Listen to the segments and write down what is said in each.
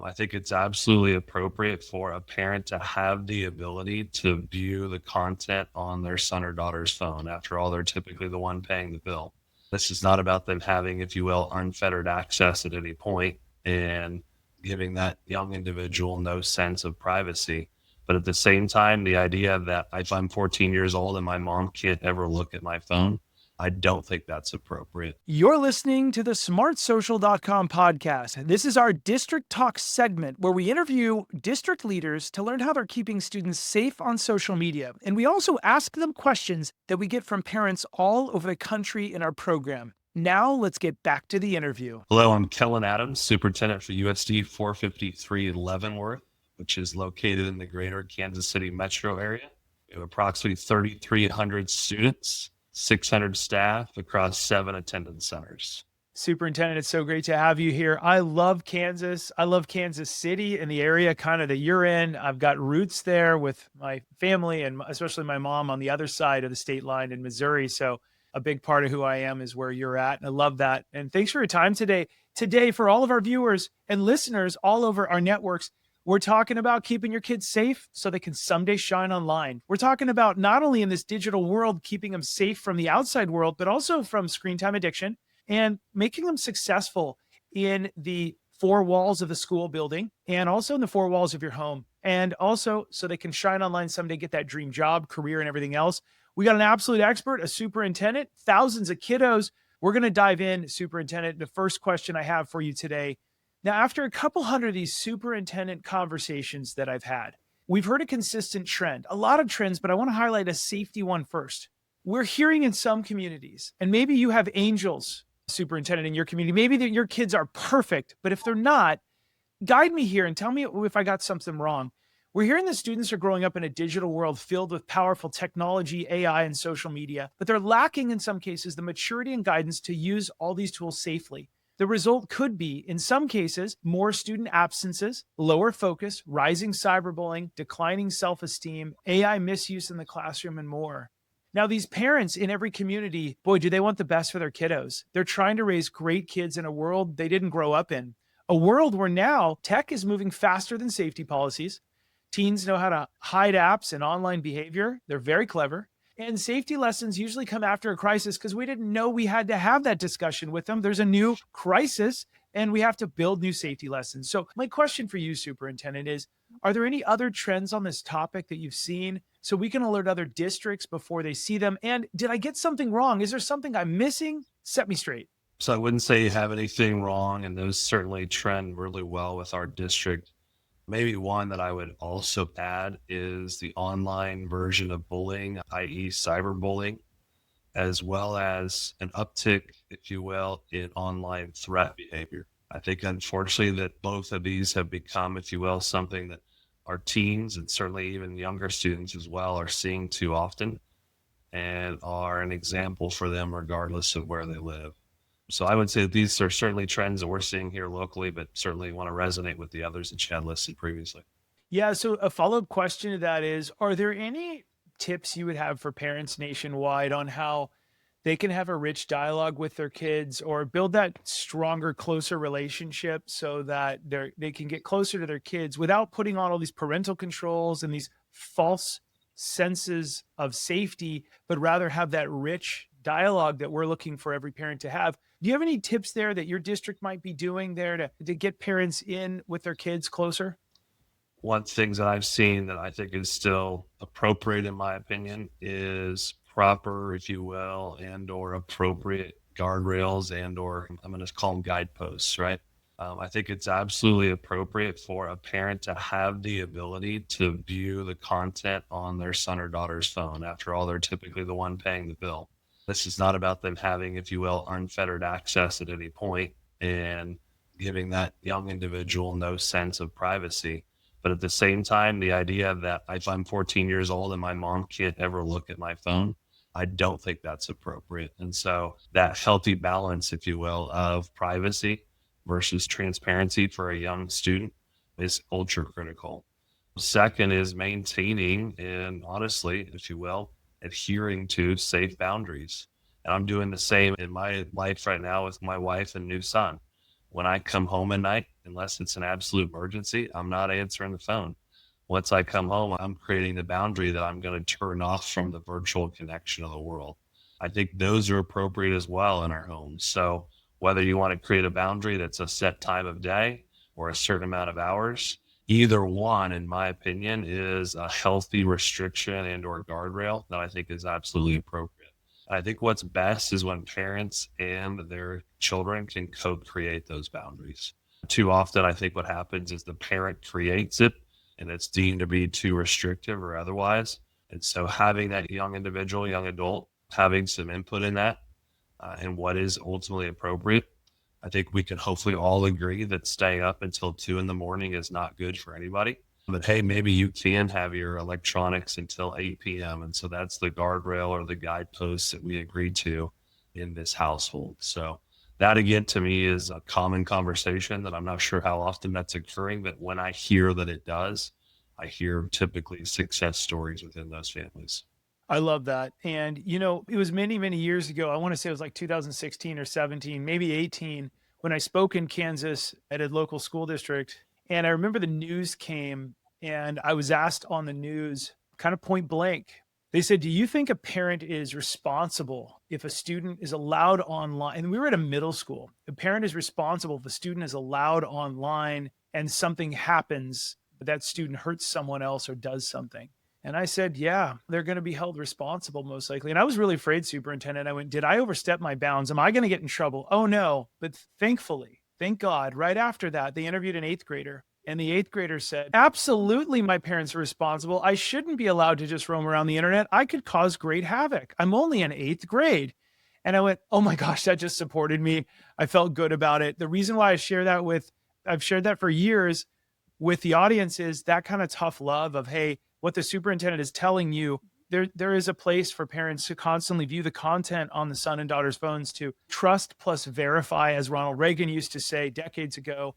I think it's absolutely appropriate for a parent to have the ability to view the content on their son or daughter's phone. After all, they're typically the one paying the bill. This is not about them having, if you will, unfettered access at any point and giving that young individual no sense of privacy. But at the same time, the idea that if I'm 14 years old and my mom can't ever look at my phone, I don't think that's appropriate. You're listening to the smartsocial.com podcast. This is our District Talk segment where we interview district leaders to learn how they're keeping students safe on social media. And we also ask them questions that we get from parents all over the country in our program. Now, let's get back to the interview. Hello, I'm Kellen Adams, Superintendent for USD 453 Leavenworth, which is located in the greater Kansas City metro area. We have approximately 3,300 students, 600 staff across 7 attendance centers. Superintendent, it's so great to have you here. I love Kansas. I love Kansas City and the area kind of that you're in. I've got roots there with my family and especially my mom on the other side of the state line in Missouri. So a big part of who I am is where you're at. And I love that. And thanks for your time today. Today, for all of our viewers and listeners all over our networks, we're talking about keeping your kids safe so they can someday shine online. We're talking about not only in this digital world, keeping them safe from the outside world, but also from screen time addiction and making them successful in the four walls of the school building and also in the four walls of your home. And also so they can shine online someday, get that dream job, career, and everything else. We got an absolute expert, a superintendent, thousands of kiddos. We're going to dive in, Superintendent. The first question I have for you today. Now, after a couple hundred of these superintendent conversations that I've had, we've heard a consistent trend, a lot of trends, but I want to highlight a safety one first. We're hearing in some communities, and maybe you have angels, superintendent, in your community, maybe your kids are perfect, but if they're not, guide me here and tell me if I got something wrong. We're hearing that students are growing up in a digital world filled with powerful technology, AI, and social media, but they're lacking in some cases the maturity and guidance to use all these tools safely. The result could be, in some cases, more student absences, lower focus, rising cyberbullying, declining self-esteem, AI misuse in the classroom, and more. Now, these parents in every community, boy, do they want the best for their kiddos. They're trying to raise great kids in a world they didn't grow up in, a world where now tech is moving faster than safety policies. Teens know how to hide apps and online behavior. They're very clever. And safety lessons usually come after a crisis because we didn't know we had to have that discussion with them. There's a new crisis and we have to build new safety lessons. So my question for you, Superintendent, is, are there any other trends on this topic that you've seen so we can alert other districts before they see them? And did I get something wrong? Is there something I'm missing? Set me straight. So I wouldn't say you have anything wrong, and those certainly trend really well with our district. Maybe one that I would also add is the online version of bullying, i.e. cyberbullying, as well as an uptick, if you will, in online threat behavior. I think, unfortunately, that both of these have become, if you will, something that our teens and certainly even younger students as well are seeing too often and are an example for them regardless of where they live. So I would say these are certainly trends that we're seeing here locally, but certainly want to resonate with the others that you had listed previously. Yeah. So a follow-up question to that is, are there any tips you would have for parents nationwide on how they can have a rich dialogue with their kids or build that stronger, closer relationship so that they can get closer to their kids without putting on all these parental controls and these false senses of safety, but rather have that rich dialogue that we're looking for every parent to have? Do you have any tips there that your district might be doing there to get parents in with their kids closer? One thing that I've seen that I think is still appropriate, in my opinion, is proper, if you will, and or appropriate guardrails and or I'm going to call them guideposts, right? I think it's absolutely appropriate for a parent to have the ability to view the content on their son or daughter's phone. After all, they're typically the one paying the bill. This is not about them having, if you will, unfettered access at any point and giving that young individual no sense of privacy. But at the same time, the idea that if I'm 14 years old and my mom can't ever look at my phone, I don't think that's appropriate. And so that healthy balance, if you will, of privacy versus transparency for a young student is ultra critical. Second is maintaining and honestly, if you will, adhering to safe boundaries. And I'm doing the same in my life right now with my wife and new son. when I come home at night, unless it's an absolute emergency, I'm not answering the phone. Once I come home, I'm creating the boundary that I'm going to turn off from the virtual connection of the world. I think those are appropriate as well in our homes. So whether you want to create a boundary that's a set time of day or a certain amount of hours, either one, in my opinion, is a healthy restriction and or guardrail that I think is absolutely appropriate. I think what's best is when parents and their children can co-create those boundaries. Too often, I think what happens is the parent creates it and it's deemed to be too restrictive or otherwise. And so having that young individual, young adult, having some input in that and what is ultimately appropriate, I think we can hopefully all agree that staying up until 2 a.m. is not good for anybody. But hey, maybe you can have your electronics until 8 p.m. And so that's the guardrail or the guideposts that we agreed to in this household. So that again to me is a common conversation that I'm not sure how often that's occurring, but when I hear that it does, I hear typically success stories within those families. I love that. And, you know, it was many, many years ago. I want to say it was like 2016 or 17, maybe 18, when I spoke in Kansas at a local school district. And I remember the news came and I was asked on the news, kind of point blank. They said, do you think a parent is responsible if a student is allowed online? And we were at a middle school. A parent is responsible if a student is allowed online and something happens, but that student hurts someone else or does something. And I said, yeah, they're going to be held responsible most likely. And I was really afraid, Superintendent. I went, did I overstep my bounds? Am I going to get in trouble? Oh, no. But thankfully, thank God, right after that, they interviewed an eighth grader. And the eighth grader said, absolutely, my parents are responsible. I shouldn't be allowed to just roam around the internet. I could cause great havoc. I'm only in eighth grade. And I went, oh my gosh, that just supported me. I felt good about it. The reason why I've shared that for years with the audience is that kind of tough love of, hey, what the superintendent is telling you, there is a place for parents to constantly view the content on the son and daughter's phones, to trust plus verify, as Ronald Reagan used to say decades ago,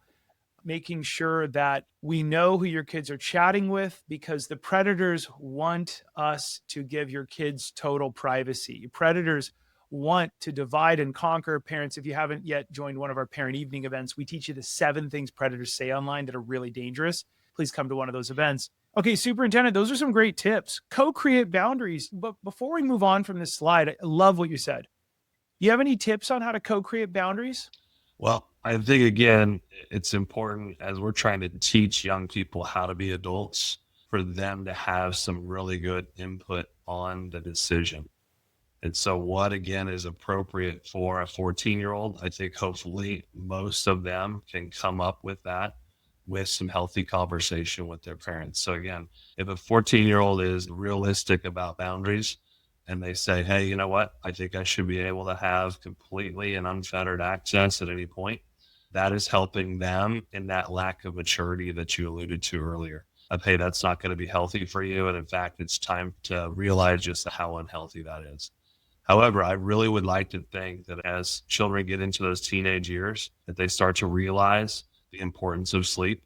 making sure that we know who your kids are chatting with, because the predators want us to give your kids total privacy. Predators want to divide and conquer. Parents, if you haven't yet joined one of our parent evening events, we teach you the 7 things predators say online that are really dangerous. Please come to one of those events. Okay, Superintendent, those are some great tips. Co-create boundaries. But before we move on from this slide, I love what you said. Do you have any tips on how to co-create boundaries? Well, I think again, it's important as we're trying to teach young people how to be adults for them to have some really good input on the decision. And so what again is appropriate for a 14-year-old? I think hopefully most of them can come up with that with some healthy conversation with their parents. So again, if a 14-year-old is realistic about boundaries and they say, hey, you know what? I think I should be able to have completely and unfettered access at any point. That is helping them in that lack of maturity that you alluded to earlier. Of, hey, that's not going to be healthy for you. And in fact, it's time to realize just how unhealthy that is. However, I really would like to think that as children get into those teenage years, that they start to realize the importance of sleep,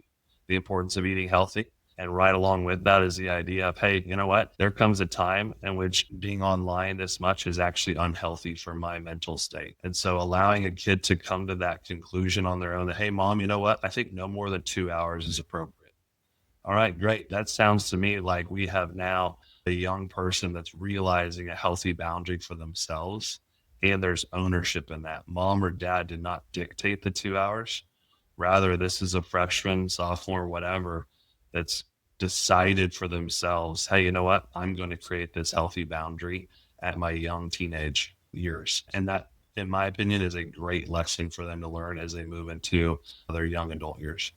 the importance of eating healthy. And right along with that is the idea of, hey, you know what? There comes a time in which being online this much is actually unhealthy for my mental state. And so allowing a kid to come to that conclusion on their own that, hey, mom, you know what? I think no more than 2 hours is appropriate. All right, great. That sounds to me like we have now a young person that's realizing a healthy boundary for themselves, and there's ownership in that. Mom or dad did not dictate the 2 hours. Rather, this is a freshman, sophomore, whatever, that's decided for themselves, hey, you know what? I'm going to create this healthy boundary at my young teenage years. And that, in my opinion, is a great lesson for them to learn as they move into their young adult years.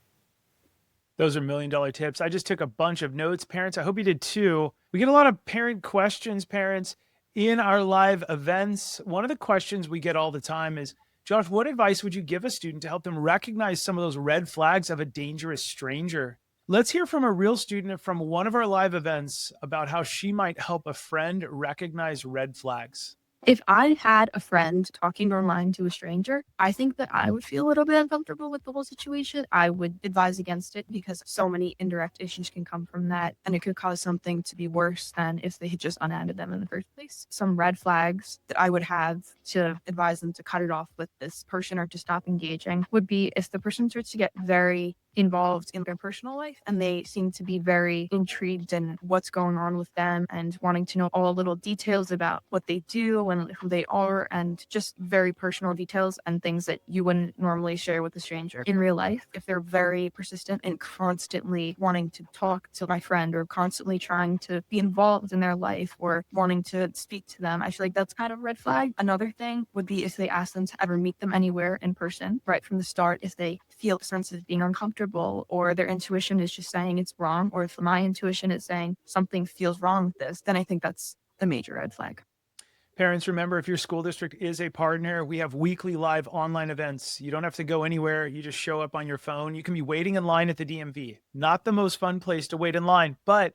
Those are $1 million tips. I just took a bunch of notes, parents. I hope you did too. We get a lot of parent questions, parents, in our live events. One of the questions we get all the time is, Josh, what advice would you give a student to help them recognize some of those red flags of a dangerous stranger? Let's hear from a real student from one of our live events about how she might help a friend recognize red flags. If I had a friend talking online to a stranger, I think that I would feel a little bit uncomfortable with the whole situation. I would advise against it because so many indirect issues can come from that, and it could cause something to be worse than if they had just unadded them in the first place. Some red flags that I would have to advise them to cut it off with this person or to stop engaging would be if the person starts to get very involved in their personal life and they seem to be very intrigued in what's going on with them and wanting to know all little details about what they do and who they are, and just very personal details and things that you wouldn't normally share with a stranger in real life. If they're very persistent and constantly wanting to talk to my friend or constantly trying to be involved in their life or wanting to speak to them, I feel like that's kind of a red flag. Another thing would be if they ask them to ever meet them anywhere in person right from the start, if they feel a sense of being uncomfortable or their intuition is just saying it's wrong, or if my intuition is saying something feels wrong with this, then I think that's a major red flag. Parents, remember, if your school district is a partner, we have weekly live online events. You don't have to go anywhere. You just show up on your phone. You can be waiting in line at the DMV. Not the most fun place to wait in line, but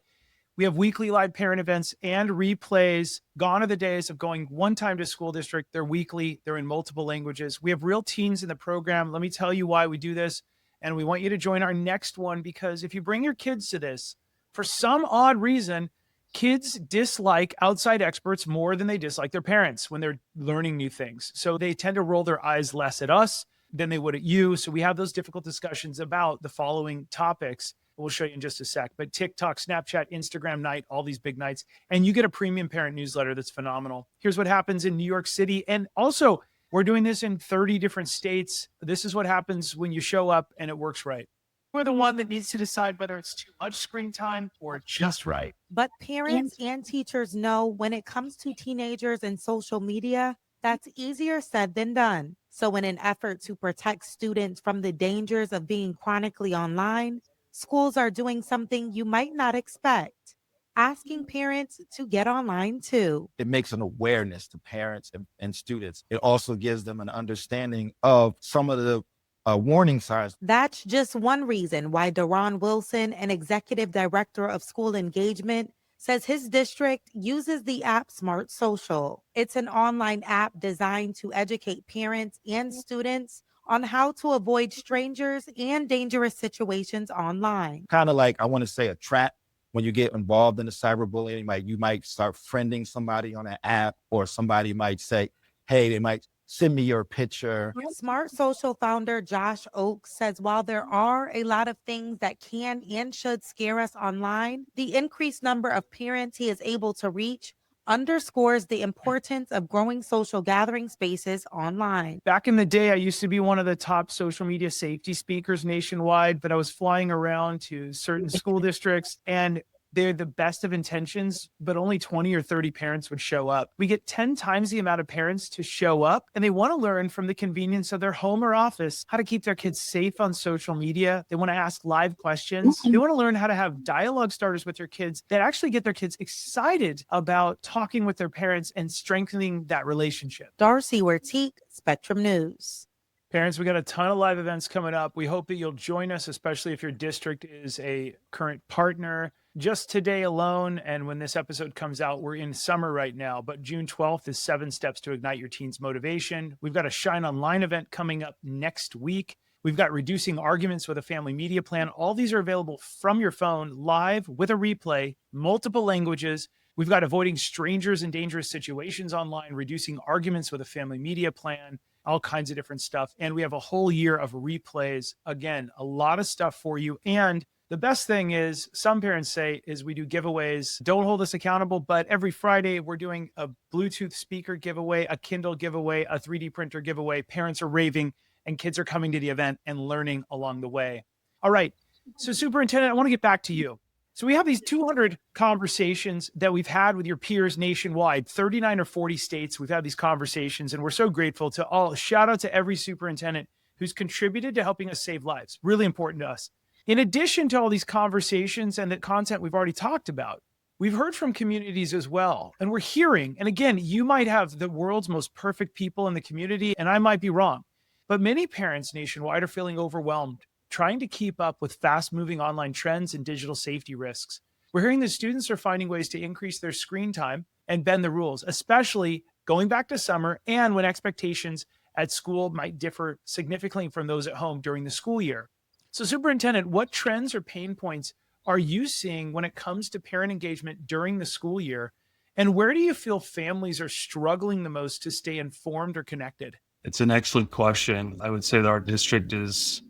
we have weekly live parent events and replays. Gone are the days of going one time to school district. They're weekly. They're in multiple languages. We have real teens in the program. Let me tell you why we do this. And we want you to join our next one, because if you bring your kids to this, for some odd reason, kids dislike outside experts more than they dislike their parents when they're learning new things. So they tend to roll their eyes less at us than they would at you. So we have those difficult discussions about the following topics. We'll show you in just a sec. But TikTok, Snapchat, Instagram night, all these big nights. And you get a premium parent newsletter that's phenomenal. Here's what happens in New York City. And also, we're doing this in 30 different states. This is what happens when you show up and it works right. We're the one that needs to decide whether it's too much screen time or just right. But parents and teachers know when it comes to teenagers and social media, that's easier said than done. So, in an effort to protect students from the dangers of being chronically online, schools are doing something you might not expect, asking parents to get online too. It makes an awareness to parents and students. It also gives them an understanding of some of the warning signs. That's just one reason why Deron Wilson, an executive director of school engagement, says his district uses the app Smart Social. It's an online app designed to educate parents and students on how to avoid strangers and dangerous situations online. Kind of like, I want to say, a trap. When you get involved in the cyberbullying, you might start friending somebody on an app, or somebody might say, hey, they might send me your picture. Smart Social founder Josh Ochs says while there are a lot of things that can and should scare us online, the increased number of parents he is able to reach underscores the importance of growing social gathering spaces online. Back in the day, I used to be one of the top social media safety speakers nationwide, but I was flying around to certain school districts, and they're the best of intentions, but only 20 or 30 parents would show up. We get 10 times the amount of parents to show up, and they want to learn from the convenience of their home or office how to keep their kids safe on social media. They want to ask live questions. They want to learn how to have dialogue starters with their kids that actually get their kids excited about talking with their parents and strengthening that relationship. Darcy Wertique, Spectrum News. Parents, we got a ton of live events coming up. We hope that you'll join us, especially if your district is a current partner. Just today alone, and when this episode comes out, we're in summer right now, but June 12th is 7 steps to ignite your teen's motivation. We've got a Shine Online event coming up next week. We've got reducing arguments with a family media plan. All these are available from your phone, live with a replay, multiple languages. We've got avoiding strangers in dangerous situations online, reducing arguments with a family media plan, all kinds of different stuff. And we have a whole year of replays. Again, a lot of stuff for you. And the best thing is, some parents say, is we do giveaways. Don't hold us accountable, but every Friday we're doing a Bluetooth speaker giveaway, a Kindle giveaway, a 3D printer giveaway. Parents are raving and kids are coming to the event and learning along the way. All right. So Superintendent, I want to get back to you. So we have these 200 conversations that we've had with your peers nationwide, 39 or 40 states. We've had these conversations, and we're so grateful to all. Shout out to every superintendent who's contributed to helping us save lives. Really important to us. In addition to all these conversations and the content we've already talked about, we've heard from communities as well. And we're hearing, and again, you might have the world's most perfect people in the community, and I might be wrong, but many parents nationwide are feeling overwhelmed, trying to keep up with fast-moving online trends and digital safety risks. We're hearing that students are finding ways to increase their screen time and bend the rules, especially going back to summer and when expectations at school might differ significantly from those at home during the school year. So, Superintendent, what trends or pain points are you seeing when it comes to parent engagement during the school year? And where do you feel families are struggling the most to stay informed or connected? It's an excellent question. I would say that our district is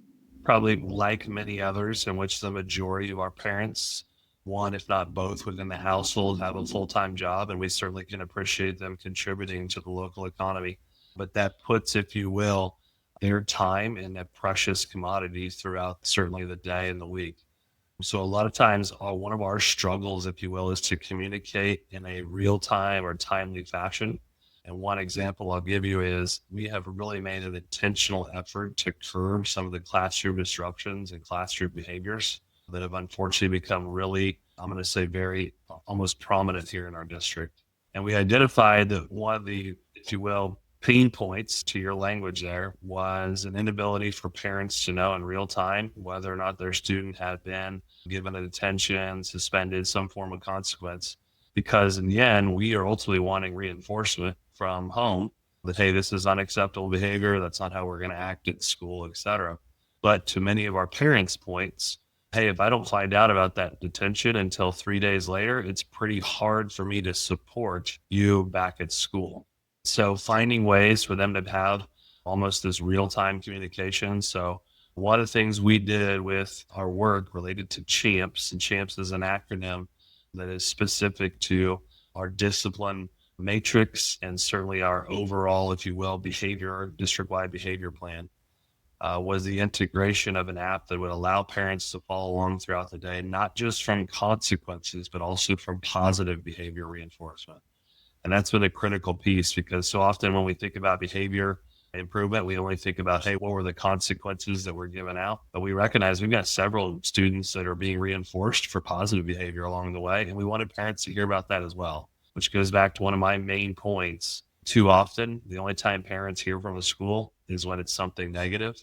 probably like many others in which the majority of our parents, one, if not both within the household, have a full-time job, and we certainly can appreciate them contributing to the local economy. But that puts, if you will, their time in a precious commodity throughout certainly the day and the week. So a lot of times, one of our struggles, if you will, is to communicate in a real-time or timely fashion. And one example I'll give you is we have really made an intentional effort to curb some of the classroom disruptions and classroom behaviors that have unfortunately become really, I'm going to say, very almost prominent here in our district. And we identified that one of the, if you will, pain points to your language there was an inability for parents to know in real time whether or not their student had been given a detention, suspended, some form of consequence. Because in the end, we are ultimately wanting reinforcement from home that, hey, this is unacceptable behavior. That's not how we're going to act at school, et cetera. But to many of our parents' points, hey, if I don't find out about that detention until 3 days later, it's pretty hard for me to support you back at school. So finding ways for them to have almost this real-time communication. So one of the things we did with our work related to CHAMPS, and CHAMPS is an acronym that is specific to our discipline matrix and certainly our overall, if you will, behavior, district-wide behavior plan, was the integration of an app that would allow parents to follow along throughout the day, not just from consequences, but also from positive behavior reinforcement. And that's been a critical piece because so often when we think about behavior improvement, we only think about, hey, what were the consequences that were given out? But we recognize we've got several students that are being reinforced for positive behavior along the way. And we wanted parents to hear about that as well, which goes back to one of my main points. Too often, the only time parents hear from a school is when it's something negative.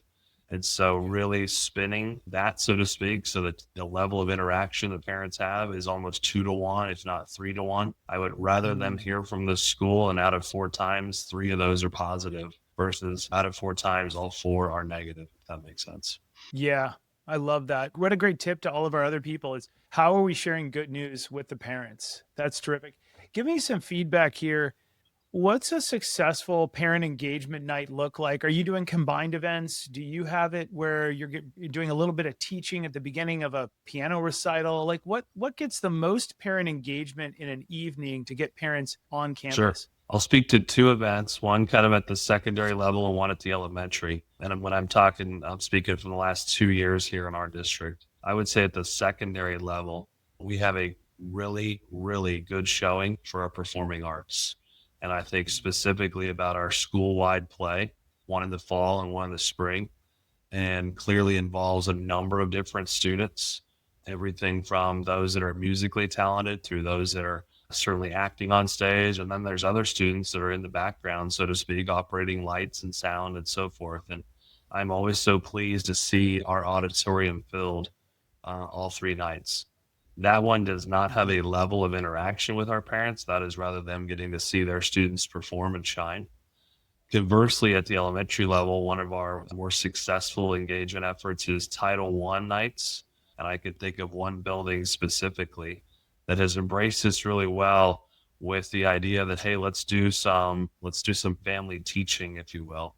And so really spinning that, so to speak, so that the level of interaction that parents have is almost 2 to 1, if not 3 to 1. I would rather them hear from the school and out of 4 times, 3 of those are positive versus out of 4 times, all 4 are negative, if that makes sense. Yeah, I love that. What a great tip to all of our other people is how are we sharing good news with the parents? That's terrific. Give me some feedback here. What's a successful parent engagement night look like? Are you doing combined events? Do you have it where you're doing a little bit of teaching at the beginning of a piano recital? Like what gets the most parent engagement in an evening to get parents on campus? Sure. I'll speak to 2 events, one kind of at the secondary level and one at the elementary. And when I'm speaking from the last 2 years here in our district. I would say at the secondary level, we have a really, really good showing for our performing arts. And I think specifically about our school-wide play, one in the fall and one in the spring, and clearly involves a number of different students, everything from those that are musically talented through those that are certainly acting on stage. And then there's other students that are in the background, so to speak, operating lights and sound and so forth. And I'm always so pleased to see our auditorium filled all 3 nights. That one does not have a level of interaction with our parents. That is rather them getting to see their students perform and shine. Conversely, at the elementary level, one of our more successful engagement efforts is Title I nights. And I could think of one building specifically that has embraced this really well with the idea that, hey, let's do some family teaching, if you will.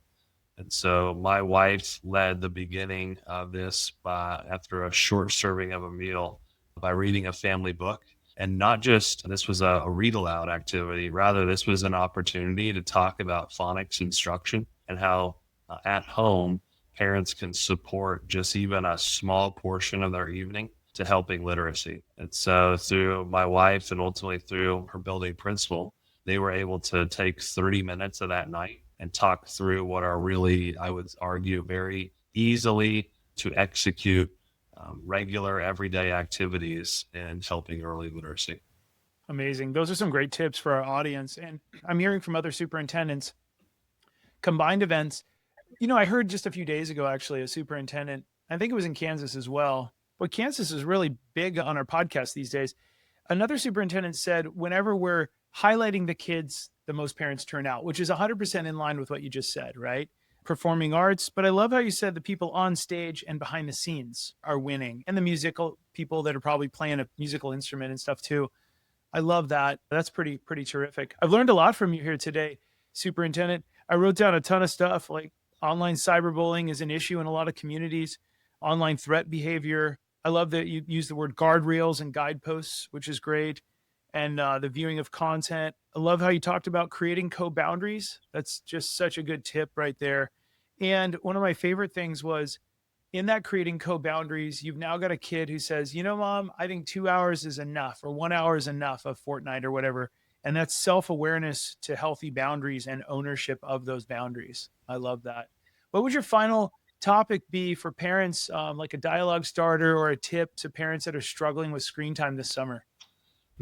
And so my wife led the beginning of this after a short serving of a meal by reading a family book. And not just this was a read aloud activity, rather this was an opportunity to talk about phonics instruction and how at home parents can support just even a small portion of their evening to helping literacy. And so through my wife and ultimately through her building principal, they were able to take 30 minutes of that night and talk through what are really, I would argue, very easily to execute regular everyday activities and helping early literacy. Amazing. Those are some great tips for our audience. And I'm hearing from other superintendents, combined events. You know, I heard just a few days ago, actually, a superintendent, I think it was in Kansas as well, but Kansas is really big on our podcast these days. Another superintendent said, whenever we're highlighting the kids, that most parents turn out, which is 100% in line with what you just said, right? Performing arts. But I love how you said the people on stage and behind the scenes are winning, and the musical people that are probably playing a musical instrument and stuff too. I love that. That's pretty terrific. I've learned a lot from you here today, Superintendent. I wrote down a ton of stuff like online cyberbullying is an issue in a lot of communities, online threat behavior. I love that you use the word guardrails and guideposts, which is great. And the viewing of content. I love how you talked about creating co-boundaries. That's just such a good tip right there. And one of my favorite things was in that creating co-boundaries, you've now got a kid who says, you know, Mom, I think 2 hours is enough, or 1 hour is enough of Fortnite or whatever. And that's self-awareness to healthy boundaries and ownership of those boundaries. I love that. What would your final topic be for parents, like a dialogue starter or a tip to parents that are struggling with screen time this summer?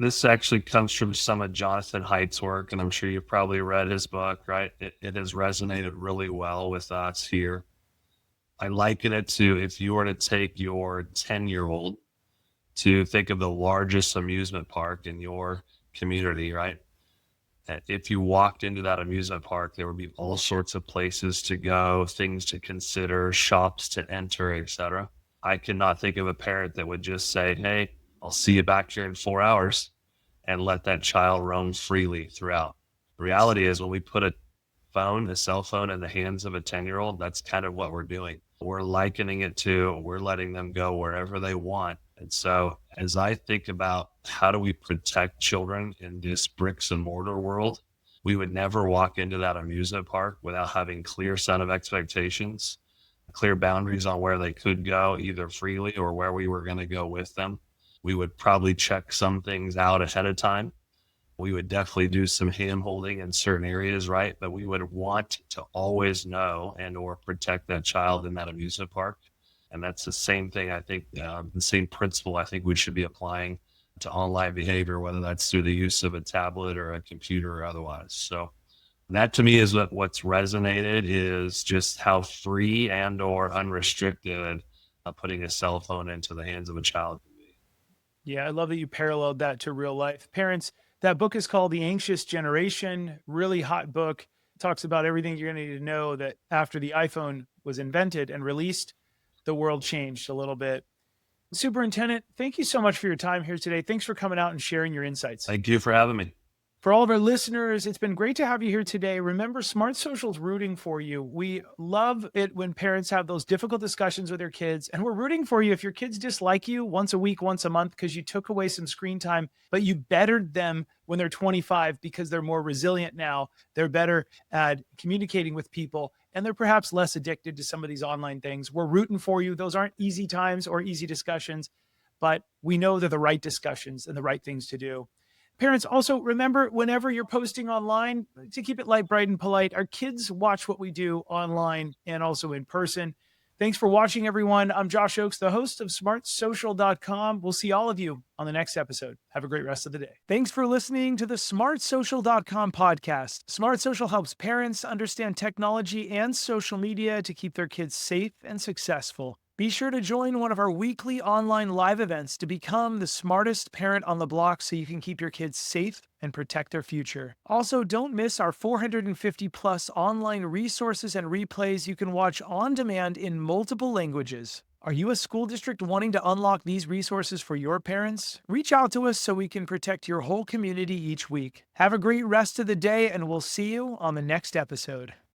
This actually comes from some of Jonathan Haidt's work, and I'm sure you've probably read his book, right? It has resonated really well with us here. I liken it to if you were to take your 10-year-old to think of the largest amusement park in your community, right? And if you walked into that amusement park, there would be all sorts of places to go, things to consider, shops to enter, etc. I cannot think of a parent that would just say, hey, I'll see you back here in 4 hours, and let that child roam freely throughout. The reality is when we put a cell phone in the hands of a 10-year-old, that's kind of what we're doing. We're likening it to, we're letting them go wherever they want. And so as I think about how do we protect children in this bricks and mortar world, we would never walk into that amusement park without having clear set of expectations, clear boundaries on where they could go, either freely or where we were going to go with them. We would probably check some things out ahead of time. We would definitely do some hand holding in certain areas, right? But we would want to always know and or protect that child in that amusement park. And that's the same thing, I think, the same principle I think we should be applying to online behavior, whether that's through the use of a tablet or a computer or otherwise. So that to me is what's resonated, is just how free and or unrestricted putting a cell phone into the hands of a child. Yeah, I love that you paralleled that to real life. Parents, that book is called The Anxious Generation, really hot book. It talks about everything you're going to need to know that after the iPhone was invented and released, the world changed a little bit. Superintendent, thank you so much for your time here today. Thanks for coming out and sharing your insights. Thank you for having me. For all of our listeners, it's been great to have you here today. Remember, Smart Social's rooting for you. We love it when parents have those difficult discussions with their kids, and we're rooting for you if your kids dislike you once a week, once a month, because you took away some screen time, but you bettered them when they're 25 because they're more resilient now. They're better at communicating with people, and they're perhaps less addicted to some of these online things. We're rooting for you. Those aren't easy times or easy discussions, but we know they're the right discussions and the right things to do. Parents, also remember, whenever you're posting online, to keep it light, bright, and polite. Our kids watch what we do online and also in person. Thanks for watching, everyone. I'm Josh Ochs, the host of smartsocial.com. We'll see all of you on the next episode. Have a great rest of the day. Thanks for listening to the smartsocial.com podcast. Smart Social helps parents understand technology and social media to keep their kids safe and successful. Be sure to join one of our weekly online live events to become the smartest parent on the block so you can keep your kids safe and protect their future. Also, don't miss our 450 plus online resources and replays you can watch on demand in multiple languages. Are you a school district wanting to unlock these resources for your parents? Reach out to us so we can protect your whole community each week. Have a great rest of the day, and we'll see you on the next episode.